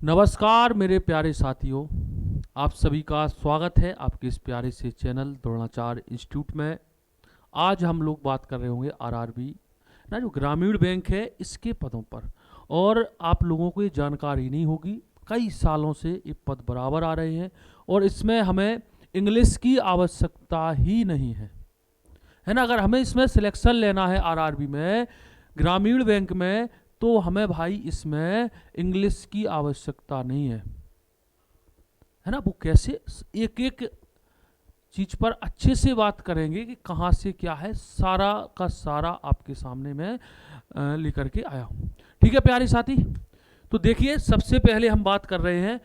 नमस्कार मेरे प्यारे साथियों, आप सभी का स्वागत है आपके इस प्यारे से चैनल द्रोणाचार्य इंस्टीट्यूट में। आज हम लोग बात कर रहे होंगे आरआरबी ना, जो ग्रामीण बैंक है इसके पदों पर। और आप लोगों को ये जानकारी नहीं होगी, कई सालों से ये पद बराबर आ रहे हैं और इसमें हमें इंग्लिश की आवश्यकता ही नहीं है ना। अगर हमें इसमें सिलेक्शन लेना है आरआरबी में, ग्रामीण बैंक में, तो हमें भाई इसमें इंग्लिश की आवश्यकता नहीं है ना। वो कैसे, एक एक चीज पर अच्छे से बात करेंगे कि कहाँ से क्या है, सारा का सारा आपके सामने मैं लेकर के आया हूँ। ठीक है प्यारे साथी, तो देखिए सबसे पहले हम बात कर रहे हैं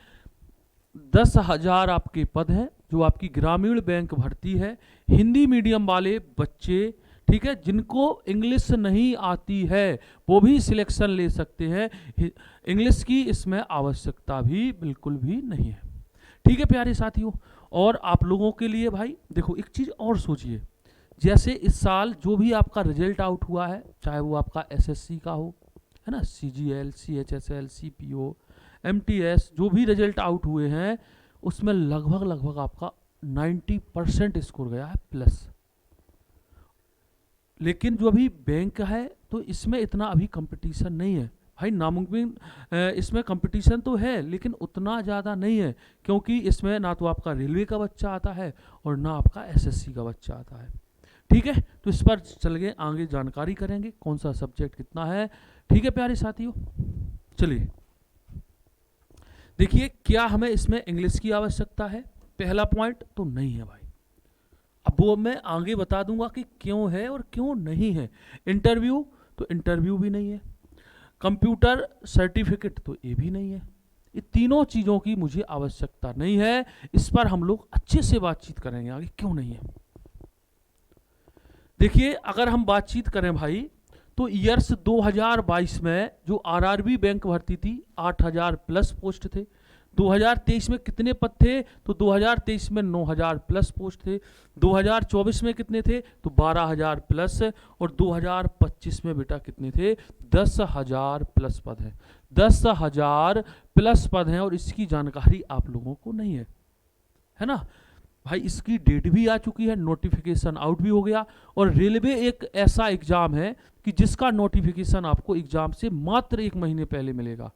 10,000 आपके पद हैं जो आपकी ग्रामीण बैंक भरती है। हिंदी मीडियम वाले बच्चे, ठीक है, जिनको इंग्लिश नहीं आती है वो भी सिलेक्शन ले सकते हैं। इंग्लिश की इसमें आवश्यकता भी बिल्कुल भी नहीं है। ठीक है प्यारे साथियों, और आप लोगों के लिए भाई देखो एक चीज़ और सोचिए, जैसे इस साल जो भी आपका रिजल्ट आउट हुआ है, चाहे वो आपका एसएससी का हो, है ना, सीजीएल, सीएचएसएल, सीपीओ, एमटीएस, जो भी रिजल्ट आउट हुए हैं उसमें लगभग लगभग आपका 90% स्कोर गया है प्लस। लेकिन जो अभी बैंक है तो इसमें इतना अभी कंपटीशन नहीं है भाई, नामुमकिन। इसमें कंपटीशन तो है लेकिन उतना ज़्यादा नहीं है, क्योंकि इसमें ना तो आपका रेलवे का बच्चा आता है और ना आपका एसएससी का बच्चा आता है। ठीक है, तो इस पर चल गए आगे जानकारी करेंगे कौन सा सब्जेक्ट कितना है। ठीक है प्यारे साथियों, चलिए देखिए क्या हमें इसमें इंग्लिश की आवश्यकता है। पहला पॉइंट तो नहीं है भाई, अब वो मैं आगे बता दूंगा कि क्यों है और क्यों नहीं है। इंटरव्यू, तो इंटरव्यू भी नहीं है। कंप्यूटर सर्टिफिकेट, तो ये भी नहीं है। ये तीनों चीज़ों की मुझे आवश्यकता नहीं है। इस पर हम लोग अच्छे से बातचीत करेंगे आगे क्यों नहीं है। देखिए अगर हम बातचीत करें भाई, तो ईयर्स 2022 में जो आरआरबी बैंक भर्ती थी 8,000 प्लस पोस्ट थे। 2023 में कितने पद थे, तो 2023 में 9,000 प्लस पोस्ट थे। 2024 में कितने थे, तो 12,000 प्लस। और 2025 में बेटा कितने थे, 10,000 प्लस पद हैं। 10,000 प्लस पद हैं और इसकी जानकारी आप लोगों को नहीं है ना भाई। इसकी डेट भी आ चुकी है, नोटिफिकेशन आउट भी हो गया। और रेलवे एक ऐसा एग्जाम है कि जिसका नोटिफिकेशन आपको एग्जाम से मात्र 1 महीने पहले मिलेगा,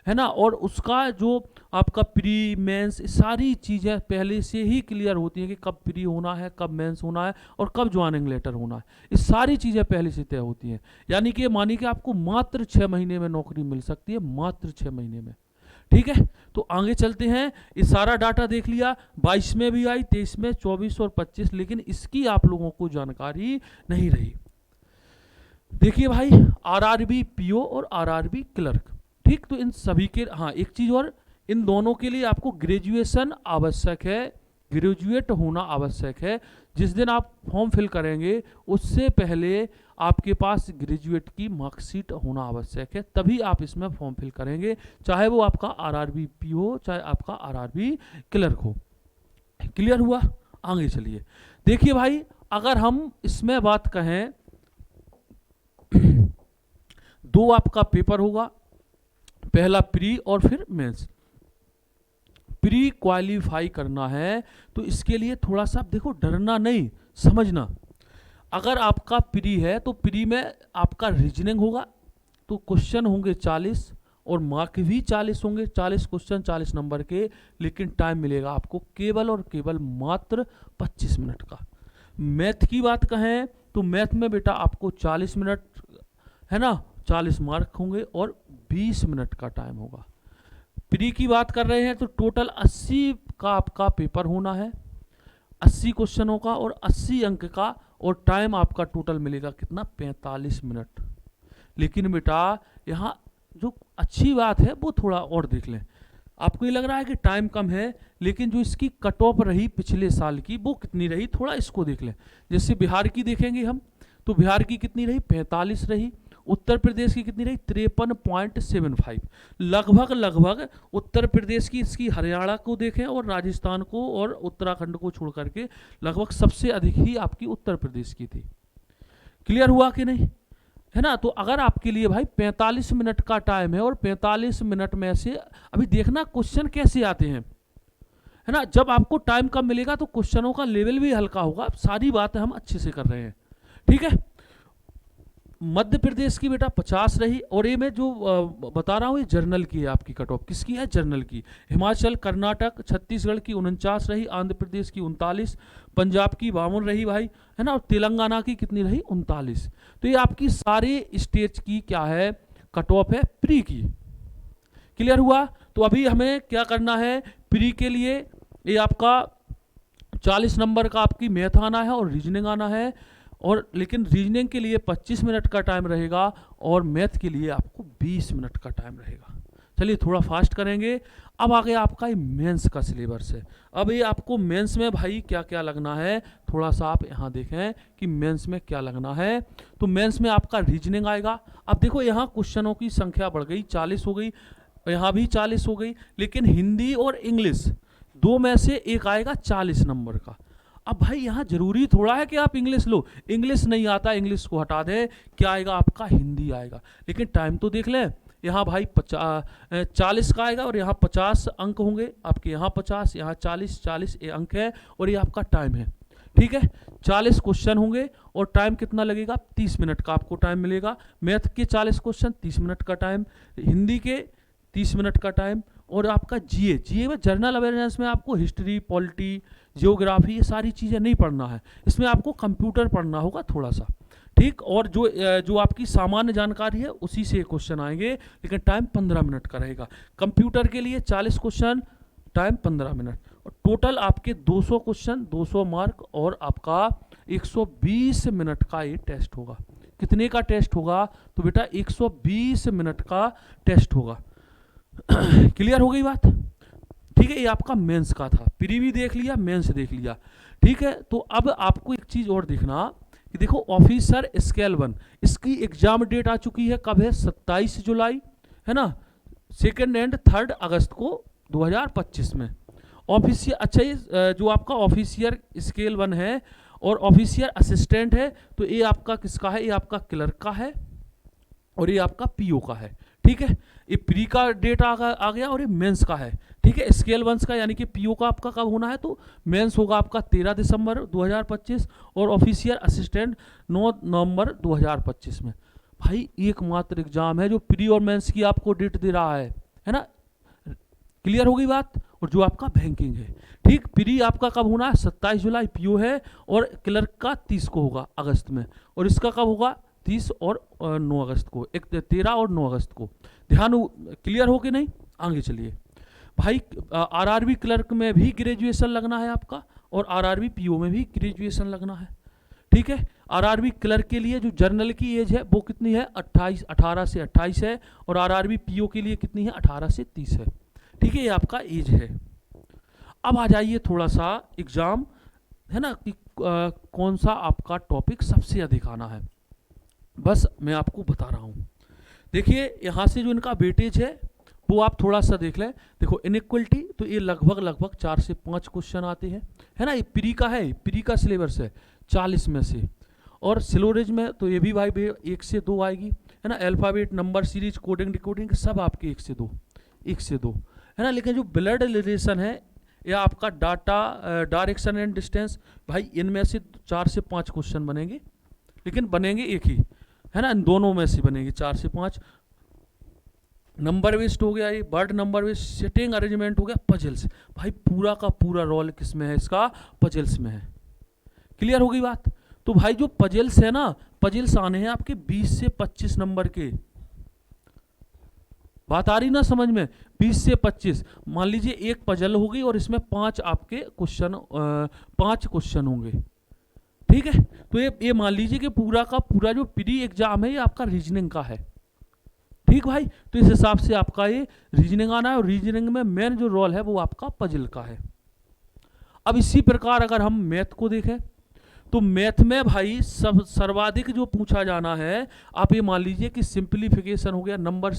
है ना। और उसका जो आपका प्री मेंस सारी चीज़ें पहले से ही क्लियर होती हैं कि कब प्री होना है, कब मेंस होना है और कब ज्वाइनिंग लेटर होना है। ये सारी चीज़ें पहले से तय होती हैं। यानी कि मानिए कि आपको मात्र 6 महीने में नौकरी मिल सकती है, मात्र 6 महीने में। ठीक है, तो आगे चलते हैं। ये सारा डाटा देख लिया, 22 में भी आई, 23 में, 24 और 25, लेकिन इसकी आप लोगों को जानकारी नहीं रही। देखिए भाई, आरआरबी पीओ और आरआरबी क्लर्क, ठीक, तो इन सभी के, हाँ एक चीज और, इन दोनों के लिए आपको ग्रेजुएशन आवश्यक है, ग्रेजुएट होना आवश्यक है। जिस दिन आप फॉर्म फिल करेंगे उससे पहले आपके पास ग्रेजुएट की मार्कशीट होना आवश्यक है, तभी आप इसमें फॉर्म फिल करेंगे, चाहे वो आपका आरआरबी पी हो, चाहे आपका आरआरबी क्लर्क हो। क्लियर हुआ, आगे चलिए। देखिए भाई, अगर हम इसमें बात कहें, दो आपका पेपर होगा, पहला प्री और फिर मेंस। प्री क्वालिफाई करना है तो इसके लिए थोड़ा सा देखो, डरना नहीं, समझना। अगर आपका प्री है तो प्री में आपका रीजनिंग होगा, तो क्वेश्चन होंगे 40 और मार्क भी 40 होंगे, 40 क्वेश्चन 40 नंबर के, लेकिन टाइम मिलेगा आपको केवल और केवल मात्र 25 मिनट का। मैथ की बात कहें तो मैथ में बेटा आपको 40 मिनट, है ना, 40 मार्क होंगे और 20 मिनट का टाइम होगा। प्री की बात कर रहे हैं तो टोटल 80 का आपका पेपर होना है, 80 क्वेश्चनों का और 80 अंक का, और टाइम आपका टोटल मिलेगा कितना, 45 मिनट। लेकिन बेटा यहाँ जो अच्छी बात है वो थोड़ा और देख लें। आपको ये लग रहा है कि टाइम कम है, लेकिन जो इसकी कट ऑफ रही पिछले साल की वो कितनी रही, थोड़ा इसको देख लें। जैसे बिहार की देखेंगे हम, तो बिहार की कितनी रही, 45 रही। उत्तर प्रदेश की कितनी रही, 53.75। लगभग लगभग उत्तर प्रदेश की, इसकी हरियाणा को देखें और राजस्थान को और उत्तराखंड को छोड़ करके लगभग सबसे अधिक ही आपकी उत्तर प्रदेश की थी। क्लियर हुआ कि नहीं। है ना। तो अगर आपके लिए भाई 45 मिनट का टाइम है और 45 मिनट में से अभी देखना क्वेश्चन कैसे आते हैं, है ना। जब आपको टाइम कम मिलेगा तो क्वेश्चनों का लेवल भी हल्का होगा। सारी बातें हम अच्छे से कर रहे हैं, ठीक है। मध्य प्रदेश की बेटा 50 रही, और ये मैं जो बता रहा हूँ ये जर्नल की है, आपकी कट ऑफ किसकी है, जर्नल की। हिमाचल, कर्नाटक, छत्तीसगढ़ की 49 रही, आंध्र प्रदेश की 39, पंजाब की 52 रही भाई, है ना, और तेलंगाना की कितनी रही, 39। तो ये आपकी सारे स्टेट की क्या है, कट ऑफ है प्री की। क्लियर हुआ। तो अभी हमें क्या करना है, प्री के लिए ये आपका 40 नंबर का आपकी मैथ आना है और रीजनिंग आना है, और लेकिन रीजनिंग के लिए 25 मिनट का टाइम रहेगा और मैथ के लिए आपको 20 मिनट का टाइम रहेगा। चलिए थोड़ा फास्ट करेंगे। अब आगे आपका ये मेंस का सिलेबस है। अब ये आपको मेंस में भाई क्या क्या लगना है, थोड़ा सा आप यहाँ देखें कि मेंस में क्या लगना है। तो मेंस में आपका रीजनिंग आएगा। अब देखो यहाँ क्वेश्चनों की संख्या बढ़ गई, 40 हो गई, यहाँ भी 40 हो गई, लेकिन हिंदी और इंग्लिश दो में से एक आएगा 40 नंबर का। अब भाई यहाँ जरूरी थोड़ा है कि आप इंग्लिश लो, इंग्लिश नहीं आता इंग्लिश को हटा दे, क्या आएगा आपका, हिंदी आएगा। लेकिन टाइम तो देख लें, यहाँ भाई 40 का आएगा और यहाँ 50 अंक होंगे आपके, यहाँ 50, यहाँ 40 ये अंक है और ये आपका टाइम है, ठीक है। 40 क्वेश्चन होंगे और टाइम कितना लगेगा, 30 मिनट का आपको टाइम मिलेगा। मैथ के 40 क्वेश्चन, 30 मिनट का टाइम, हिंदी के 30 मिनट का टाइम, और आपका जीए में जनरल अवेयरनेस में आपको हिस्ट्री, पॉलिटी, जियोग्राफी ये सारी चीज़ें नहीं पढ़ना है, इसमें आपको कंप्यूटर पढ़ना होगा थोड़ा सा, ठीक। और जो आपकी सामान्य जानकारी है उसी से क्वेश्चन आएंगे, लेकिन टाइम 15 मिनट का रहेगा। कंप्यूटर के लिए 40 क्वेश्चन, टाइम 15 मिनट, और टोटल आपके 200 क्वेश्चन, 200 मार्क, और आपका 120 मिनट का ये टेस्ट होगा। कितने का टेस्ट होगा, तो बेटा 120 मिनट का टेस्ट होगा। क्लियर हो गई बात, ठीक है। ये आपका मेंस का था, प्री भी देख लिया, मेंस देख लिया, ठीक है। तो अब आपको एक चीज और देखना कि देखो ऑफिसर स्केल 1 इसकी एग्जाम डेट आ चुकी है, कब है, 27 जुलाई, है ना, 2 एंड 3 अगस्त को 2025 में। ऑफिसियर, अच्छा ये जो आपका ऑफिसियर स्केल 1 है और ऑफिसियर असिस्टेंट है, तो ये आपका किसका है, ये आपका क्लर्क का है और ये आपका पीओ का है, ठीक है। ये प्री का डेट आ गया और ये मेंस का है, ठीक है। स्केल 1 का यानी कि पीओ का आपका कब होना है, तो मेंस होगा आपका 13 दिसंबर 2025 और ऑफिसियर असिस्टेंट 9 नवंबर 2025 में। भाई एकमात्र एग्जाम है जो प्री और मेंस की आपको डेट दे रहा है ना। क्लियर हो गई बात। और जो आपका बैंकिंग है, ठीक, प्री आपका कब होना है, 27 जुलाई, पीओ है, और क्लर्क का 30 को होगा अगस्त में, और इसका कब होगा, 30 और 9 अगस्त को, 13 और 9 अगस्त को। ध्यान क्लियर हो कि नहीं, आगे चलिए भाई। आरआरबी क्लर्क में भी ग्रेजुएशन लगना है आपका, और आरआरबी पीओ में भी ग्रेजुएशन लगना है, ठीक है। आरआरबी क्लर्क के लिए जो जर्नल की एज है वो कितनी है, 18 से 28 है, और आरआरबी पीओ के लिए कितनी है, 18 से 30 है, ठीक है। ये आपका एज है। अब आ जाइए थोड़ा सा एग्जाम, है ना, कि कौन सा आपका टॉपिक सबसे अधिक आना है, बस मैं आपको बता रहा हूँ। देखिए यहाँ से जो इनका वेटेज है वो आप थोड़ा सा देख लें। देखो इनइक्वलिटी, तो ये लगभग 4 से 5 क्वेश्चन आते हैं, है ना। ये प्री का है, प्री का सिलेबस है 40 में से। और सिलोरेज में तो ये भी भाई 1 से 2 आएगी, है ना। Alphabet, number series, coding, decoding सब आपके 1 से 2, है ना। लेकिन जो ब्लड रिलेशन है या आपका डाटा, डायरेक्शन एंड डिस्टेंस, भाई इनमें से 4 से 5 क्वेश्चन बनेंगे, लेकिन बनेंगे एक ही, है ना। इन दोनों में से बनेंगे 4 से 5। नंबर बेस्ड हो गया, ये word number based, setting arrangement हो गया, पजल्स, भाई पूरा का पूरा रोल किस में है, इसका पजल्स में है। क्लियर हो गई बात। तो भाई जो पजल्स है ना, पजल्स आने हैं आपके 20 से 25 नंबर के। बात आ रही ना समझ में, 20 से 25। मान लीजिए एक पजल होगी और इसमें 5 आपके क्वेश्चन, 5 क्वेश्चन होंगे, ठीक है। तो ये मान लीजिए कि पूरा का पूरा जो प्री एग्जाम है ये आपका रीजनिंग का है, ठीक भाई। तो इस हिसाब से आपका ये रीजनिंग आना है, और रीजनिंग में मेन जो रोल है वो आपका पजल का है। अब इसी प्रकार अगर हम मैथ को देखें, तो मैथ में भाई सर्वाधिक जो पूछा जाना है, आप ये मान लीजिए कि सिंप्लीफिकेशन हो गया, नंबर